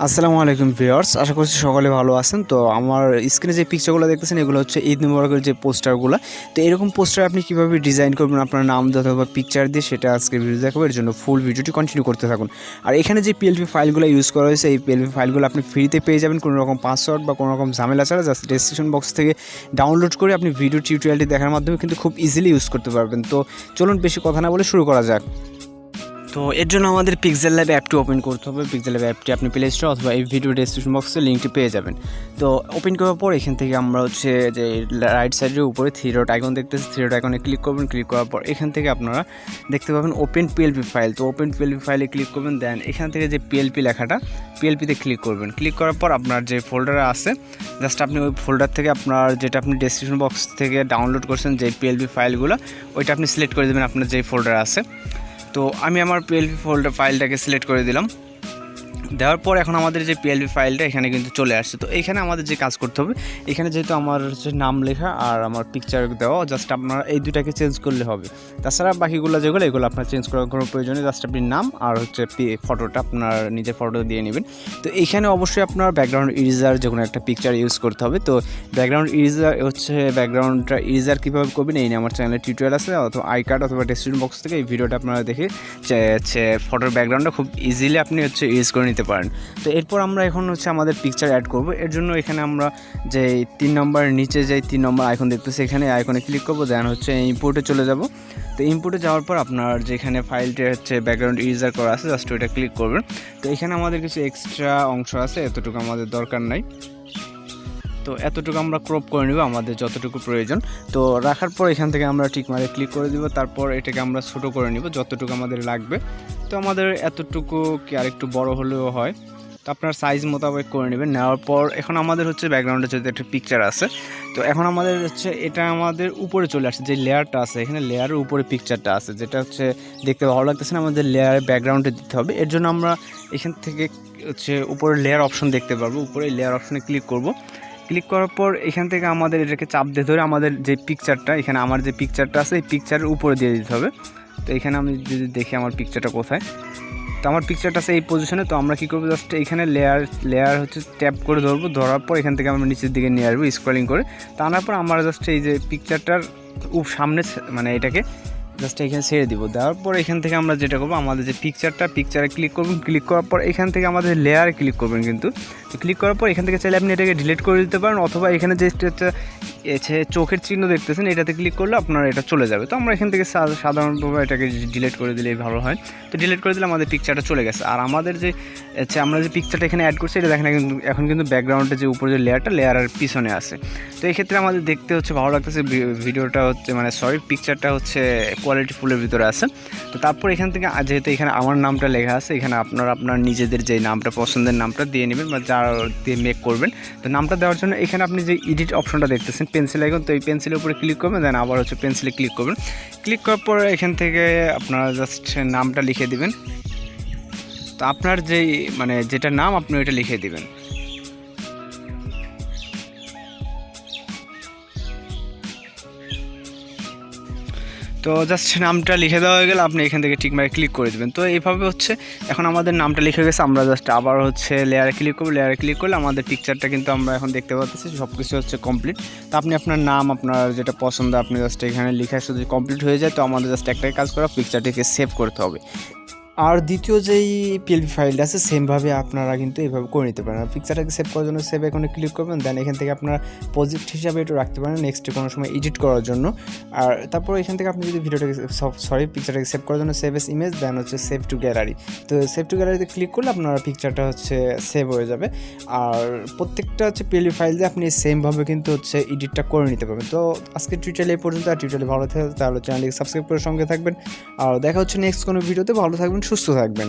আসসালামু আলাইকুম ভিউয়ার্স, আশা করছি সকলে ভালো আছেন। তো আমার স্ক্রিনে যে পিকচারগুলো দেখতেছেন এগুলো হচ্ছে ঈদ মোবারকের যে পোস্টারগুলো। তো এরকম পোস্টার আপনি কীভাবে ডিজাইন করবেন আপনার নাম দিয়ে অথবা পিকচার দিয়ে, সেটা আজকে ভিডিও দেখাবো। এর জন্য ফুল ভিডিওটি কন্টিনিউ করতে থাকুন। আর এখানে যে পিএলপি ফাইলগুলো ইউজ করা হয়েছে, এই পিএলপি ফাইলগুলো আপনি ফ্রিতে পেয়ে যাবেন, কোনো রকম পাসওয়ার্ড বা কোনো রকম ঝামেলা ছাড়া। জাস্ট ডেসক্রিপশন বক্স থেকে ডাউনলোড করে আপনি ভিডিও টিউটোরিয়ালটি দেখার মাধ্যমে কিন্তু খুব ইজিলি ইউজ করতে পারবেন। তো চলুন বেশি কথা না বলে শুরু করা যাক। তো এর জন্য আমাদের Pixellab অ্যাপটি ওপেন করতে হবে। Pixellab অ্যাপটি আপনি প্লে স্টোর অথবা এই ভিডিও ডেসক্রিপশন বক্সে লিঙ্কটি পেয়ে যাবেন। তো ওপেন করার পর এখান থেকে আমরা হচ্ছে যে রাইট সাইডের উপরে থ্রি ডট আইকন দেখতেছি, থ্রি ডট আইকনে ক্লিক করবেন। ক্লিক করার পর এখান থেকে আপনারা দেখতে পাবেন ওপেন পিএলপি ফাইল। তো ওপেন পিএলপি ফাইলে ক্লিক করবেন, দেন এখান থেকে যে পিএলপি লেখাটা, পিএলপিতে ক্লিক করবেন। ক্লিক করার পর আপনার যে ফোল্ডারে আছে, জাস্ট আপনি ওই ফোল্ডার থেকে আপনার যেটা আপনি ডেসক্রিপশন বক্স থেকে ডাউনলোড করছেন যে পিএলপি ফাইলগুলো, ওইটা আপনি সিলেক্ট করে দেবেন আপনার যেই ফোল্ডার আছে। তো আমি আমার পিএলপি ফাইলটাকে সিলেক্ট করে দিলাম। দেওয়ার পর এখন আমাদের যে পিএলপি ফাইলটা এখানে কিন্তু চলে আসছে। তো এখানে আমাদের যে কাজ করতে হবে, এখানে যেহেতু আমার হচ্ছে নাম লেখা আর আমার পিকচার দেওয়া, জাস্ট আপনারা এই দুটাকে চেঞ্জ করলে হবে। তাছাড়া বাকিগুলো যেগুলো এগুলো আপনার চেঞ্জ করার কোনো প্রয়োজন নেই। জাস্ট আপনি নাম আর হচ্ছে ফটোটা আপনার নিজের ফটো দিয়ে নেবেন। তো এইখানে অবশ্যই আপনার ব্যাকগ্রাউন্ড ইরেজার যে কোনো একটা পিকচার ইউজ করতে হবে। তো ব্যাকগ্রাউন্ড ইরেজার কীভাবে করবেন এই নিয়ে আমার চ্যানেলে টিউটোরিয়াল আছে, অথবা আই কার্ড অথবা ডেসক্রিপশন বক্স থেকে এই ভিডিওটা আপনারা দেখে ফটোর ব্যাকগ্রাউন্ডটা খুব ইজিলি আপনি হচ্ছে ইউজ করে নিতে পারেন। তো এরপর আমরা এখন হচ্ছে আমাদের পিকচার অ্যাড করব। এর জন্য এখানে আমরা যে 3 নম্বর নিচে যে 3 নম্বর আইকন দেখতেছি, এখানে আইকনে ক্লিক করব, দেন হচ্ছে ইম্পোর্টে চলে যাব। তো ইম্পোর্টে যাওয়ার পর আপনার যেখানে ফাইলটা হচ্ছে ব্যাকগ্রাউন্ড ইরেজার করা আছে, জাস্ট ওইটা ক্লিক করবেন। তো এখানে আমাদের কিছু এক্সট্রা অংশ আছে, এতটুকু আমাদের দরকার নাই। তো এতটুকু আমরা ক্রপ করে নেব আমাদের যতটুকু প্রয়োজন। তো রাখার পর এখান থেকে আমরা ঠিক মারে ক্লিক করে দিব। তারপর এটাকে আমরা ছোটো করে নিব যতটুকু আমাদের লাগবে। তো আমাদের এতটুকু কি আরেকটু বড় হলেও হয়, তো আপনার সাইজ মোতাবেক করে নেবেন। নেওয়ার পর এখন আমাদের হচ্ছে ব্যাকগ্রাউন্ডে যদি একটা পিকচার আছে, তো এখন আমাদের হচ্ছে এটা আমাদের উপরে চলে আসছে, যে লেয়ারটা আছে এখানে লেয়ারের উপরে পিকচারটা আছে, যেটা হচ্ছে দেখতে ভালো লাগতেছে না, আমাদের লেয়ারের ব্যাকগ্রাউন্ডে দিতে হবে। এর জন্য আমরা এখান থেকে হচ্ছে উপরে লেয়ার অপশন দেখতে পারবো, উপরে লেয়ার অপশনে ক্লিক করব। ক্লিক করার পর এখান থেকে আমাদের এটাকে চাপ দিয়ে ধরে আমাদের যে পিকচারটা, এখানে আমার যে পিকচারটা আছে এই পিকচারের উপরে দিয়ে দিতে হবে। তো এখানে আমি যদি দেখি আমার পিকচারটা কোথায়, তো আমার পিকচারটা আছে এই পজিশনে। তো আমরা কী করবো, জাস্ট এখানে লেয়ার হচ্ছে ট্যাপ করে ধরবো, ধরার পর এখান থেকে আমরা নিচের দিকে নিয়ে আসবো স্ক্রলিং করে। তা আনার পর আমরা জাস্ট এই যে পিকচারটার সামনে মানে এটাকে জাস্ট এখানে ছেড়ে দিব। দেওয়ার পর এখান থেকে আমরা যেটা করবো, আমাদের যে পিকচারে ক্লিক করবেন। ক্লিক করার পর এখান থেকে আমাদের লেয়ারে ক্লিক করবেন কিন্তু। তো ক্লিক করার পর এখান থেকে চাইলে আপনি এটাকে ডিলিট করে দিতে পারেন, অথবা এখানে যে চোখের চিহ্ন দেখতেছেন এটাতে ক্লিক করলে আপনার এটা চলে যাবে। তো আমরা এখান থেকে সাধারণভাবে এটাকে ডিলিট করে দিলেই ভালো হয়। তো ডিলিট করে দিলে আমাদের পিকচারটা চলে গেছে। আর আমাদের যে আমরা যে পিকচারটা এখানে অ্যাড করছি, এটা দেখেন কিন্তু এখন কিন্তু ব্যাকগ্রাউন্ডে যে উপরে যে লেয়ারের পিছনে আছে। তো এই ক্ষেত্রে আমাদের দেখতে হচ্ছে ভালো লাগতেছে, ভিডিওটা হচ্ছে পিকচারটা হচ্ছে কোয়ালিটি ফুলের ভিতরে আছে। তো তারপর এখান থেকে যেহেতু এখানে আমার নামটা লেখা আছে, এখানে আপনার নিজেদের যে নামটা পছন্দের নামটা দিয়ে নেবেন বা যার দিয়ে মেক করবেন। তো নামটা দেওয়ার জন্য এখানে আপনি যে এডিট অপশনটা দেখতেছেন পেন্সিল আইকন, তো এই পেন্সিলের উপরে ক্লিক করবেন, দেন আবার হচ্ছে পেন্সিলে ক্লিক করবেন। ক্লিক করার পর এখান থেকে আপনারা জাস্ট নামটা লিখে দিবেন। তো আপনার যেই যেটা নাম আপনি ওইটা লিখে দিবেন। তো জাস্ট নামটা লিখে দেওয়া হয়ে গেলে আপনি এখান থেকে ঠিক মারে ক্লিক করে দেবেন। তো এইভাবে হচ্ছে এখন আমাদের নামটা লিখে গেছে। আমরা জাস্ট আবার হচ্ছে লেয়ারে ক্লিক করবো। লেয়ারে ক্লিক করলে আমাদের পিকচারটা কিন্তু আমরা এখন দেখতে পাচ্ছি সব কিছু হচ্ছে কমপ্লিট। তো আপনি আপনার নাম আপনার যেটা পছন্দ আপনি জাস্ট এখানে লিখা শুধু কমপ্লিট হয়ে যায়। তো আমাদের জাস্ট একটাই কাজ করা, পিকচারটিকে সেভ করতে হবে। আর দ্বিতীয় যেই পিএলপি ফাইলটা আছে সেমভাবে আপনারা কিন্তু এইভাবে করে নিতে পারেন। পিকচারটাকে সেভ করার জন্য সেভ আইকনে ক্লিক করবেন, দেন এখান থেকে আপনারা প্রজেক্ট হিসাবে এটা রাখতে পারেন নেক্সট কোনো সময় এডিট করার জন্য। আর তারপর এখান থেকে আপনি যদি পিকচারটাকে সেভ করার জন্য সেভ এস ইমেজ, দেন হচ্ছে সেভ টু গ্যালারি। তো সেভ টু গ্যালারিতে ক্লিক করলে আপনার পিকচারটা হচ্ছে সেভ হয়ে যাবে। আর প্রত্যেকটা হচ্ছে পিএলপি ফাইল দিয়ে আপনি সেমভাবে কিন্তু হচ্ছে এডিটটা করে নিতে পারবেন। তো আজকে টিউটোরিয়াল এই পর্যন্ত। আর টিউটোরিয়াল ভালো থাকে তাহলে চ্যানেলটিকে সাবস্ক্রাইব করে সঙ্গে থাকবেন। আর দেখা হচ্ছে নেক্সট কোনো ভিডিওতে। ভালো থাকবেন, সুস্থ থাকবেন।